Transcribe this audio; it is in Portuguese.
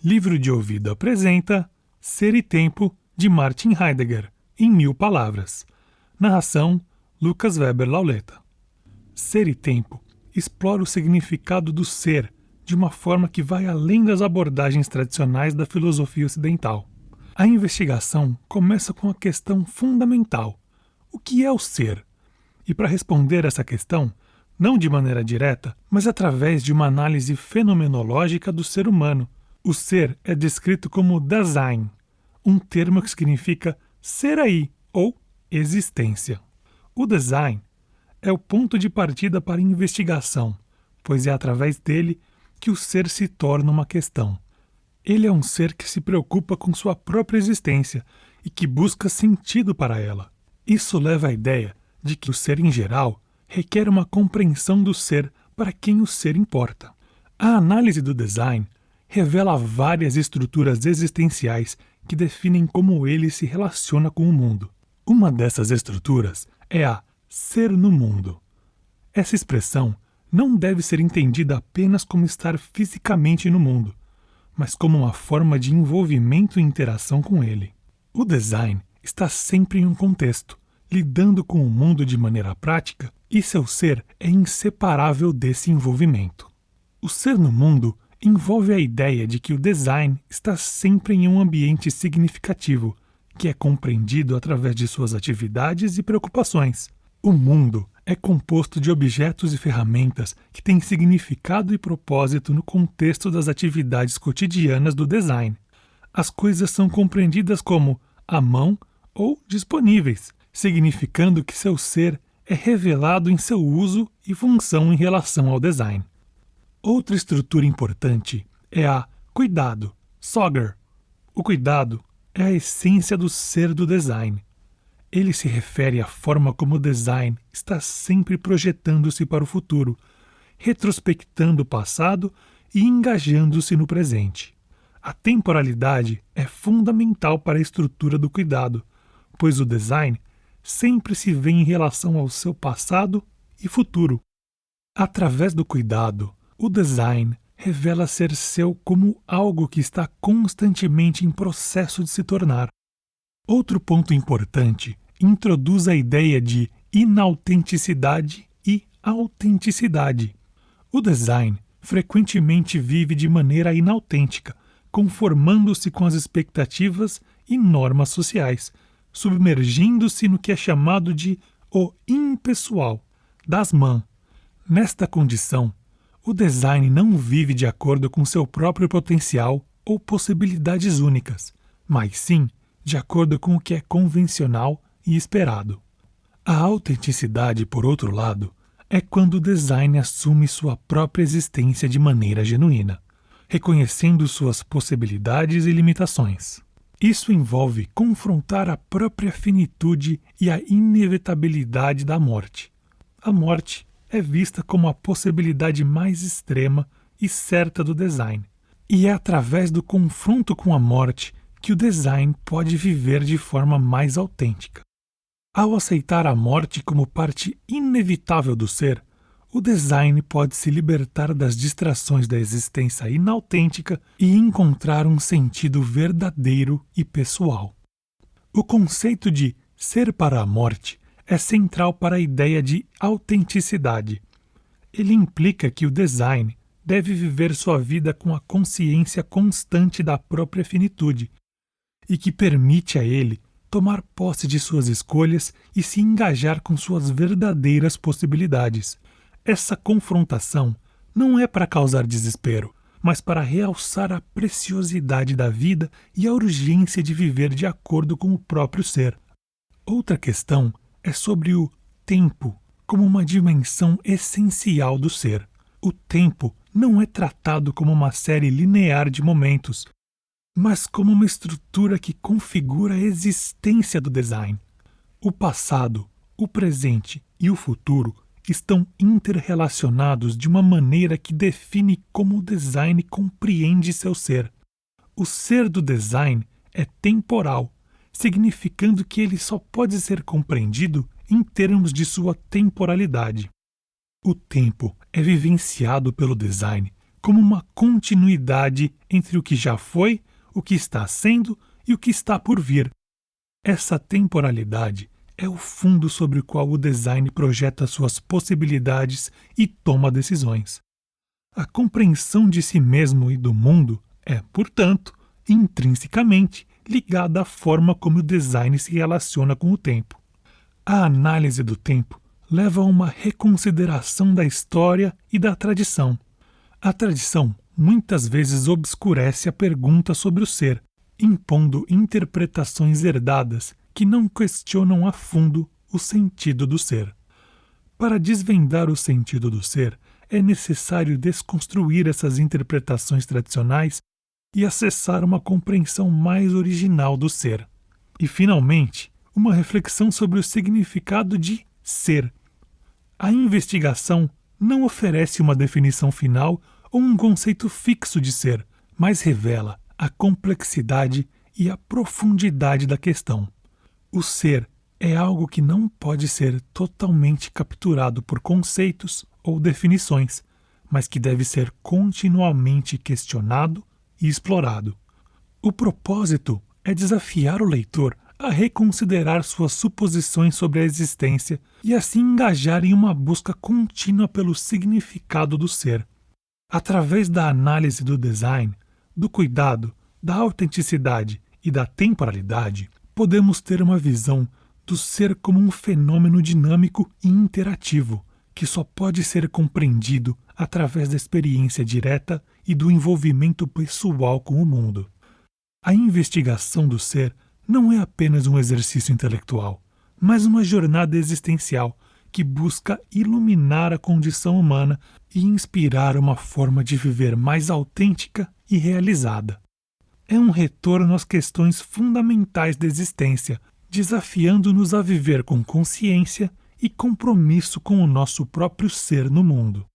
Livro de ouvido apresenta Ser e Tempo, de Martin Heidegger, em 1000 palavras. Narração, Lucas Weber Lauleta. Ser e Tempo explora o significado do ser de uma forma que vai além das abordagens tradicionais da filosofia ocidental. A investigação começa com a questão fundamental: o que é o ser? E para responder essa questão, não de maneira direta, mas através de uma análise fenomenológica do ser humano, o ser é descrito como Dasein, um termo que significa ser aí ou existência. O Dasein é o ponto de partida para a investigação, pois é através dele que o ser se torna uma questão. Ele é um ser que se preocupa com sua própria existência e que busca sentido para ela. Isso leva à ideia de que o ser em geral requer uma compreensão do ser para quem o ser importa. A análise do Dasein revela várias estruturas existenciais que definem como ele se relaciona com o mundo. Uma dessas estruturas é a ser no mundo. Essa expressão não deve ser entendida apenas como estar fisicamente no mundo, mas como uma forma de envolvimento e interação com ele. O Dasein está sempre em um contexto, lidando com o mundo de maneira prática, e seu ser é inseparável desse envolvimento. O ser no mundo envolve a ideia de que o Dasein está sempre em um ambiente significativo, que é compreendido através de suas atividades e preocupações. O mundo é composto de objetos e ferramentas que têm significado e propósito no contexto das atividades cotidianas do Dasein. As coisas são compreendidas como à mão ou disponíveis, significando que seu ser é revelado em seu uso e função em relação ao Dasein. Outra estrutura importante é a cuidado, Soger. O cuidado é a essência do ser do Dasein. Ele se refere à forma como o Dasein está sempre projetando-se para o futuro, retrospectando o passado e engajando-se no presente. A temporalidade é fundamental para a estrutura do cuidado, pois o Dasein sempre se vê em relação ao seu passado e futuro. Através do cuidado, o Dasein revela ser seu como algo que está constantemente em processo de se tornar. Outro ponto importante introduz a ideia de inautenticidade e autenticidade. O Dasein frequentemente vive de maneira inautêntica, conformando-se com as expectativas e normas sociais, submergindo-se no que é chamado de o impessoal, das man. Nesta condição, o Dasein não vive de acordo com seu próprio potencial ou possibilidades únicas, mas sim de acordo com o que é convencional e esperado. A autenticidade, por outro lado, é quando o Dasein assume sua própria existência de maneira genuína, reconhecendo suas possibilidades e limitações. Isso envolve confrontar a própria finitude e a inevitabilidade da morte. A morte é vista como a possibilidade mais extrema e certa do Dasein, e é através do confronto com a morte que o Dasein pode viver de forma mais autêntica. Ao aceitar a morte como parte inevitável do ser, o Dasein pode se libertar das distrações da existência inautêntica e encontrar um sentido verdadeiro e pessoal. O conceito de ser para a morte é central para a ideia de autenticidade. Ele implica que o Dasein deve viver sua vida com a consciência constante da própria finitude e que permite a ele tomar posse de suas escolhas e se engajar com suas verdadeiras possibilidades. Essa confrontação não é para causar desespero, mas para realçar a preciosidade da vida e a urgência de viver de acordo com o próprio ser. Outra questão é sobre o tempo como uma dimensão essencial do ser. O tempo não é tratado como uma série linear de momentos, mas como uma estrutura que configura a existência do Dasein. O passado, o presente e o futuro estão interrelacionados de uma maneira que define como o Dasein compreende seu ser. O ser do Dasein é temporal, significando que ele só pode ser compreendido em termos de sua temporalidade. O tempo é vivenciado pelo Dasein como uma continuidade entre o que já foi, o que está sendo e o que está por vir. Essa temporalidade é o fundo sobre o qual o design projeta suas possibilidades e toma decisões. A compreensão de si mesmo e do mundo é, portanto, intrinsecamente ligada à forma como o design se relaciona com o tempo. A análise do tempo leva a uma reconsideração da história e da tradição. A tradição muitas vezes obscurece a pergunta sobre o ser, impondo interpretações herdadas que não questionam a fundo o sentido do ser. Para desvendar o sentido do ser, é necessário desconstruir essas interpretações tradicionais e acessar uma compreensão mais original do ser. E, finalmente, uma reflexão sobre o significado de ser. A investigação não oferece uma definição final ou um conceito fixo de ser, mas revela a complexidade e a profundidade da questão. O ser é algo que não pode ser totalmente capturado por conceitos ou definições, mas que deve ser continuamente questionado e explorado. O propósito é desafiar o leitor a reconsiderar suas suposições sobre a existência e assim engajar em uma busca contínua pelo significado do ser. Através da análise do design, do cuidado, da autenticidade e da temporalidade, podemos ter uma visão do ser como um fenômeno dinâmico e interativo, que só pode ser compreendido através da experiência direta e do envolvimento pessoal com o mundo. A investigação do ser não é apenas um exercício intelectual, mas uma jornada existencial que busca iluminar a condição humana e inspirar uma forma de viver mais autêntica e realizada. É um retorno às questões fundamentais da existência, desafiando-nos a viver com consciência e compromisso com o nosso próprio ser no mundo.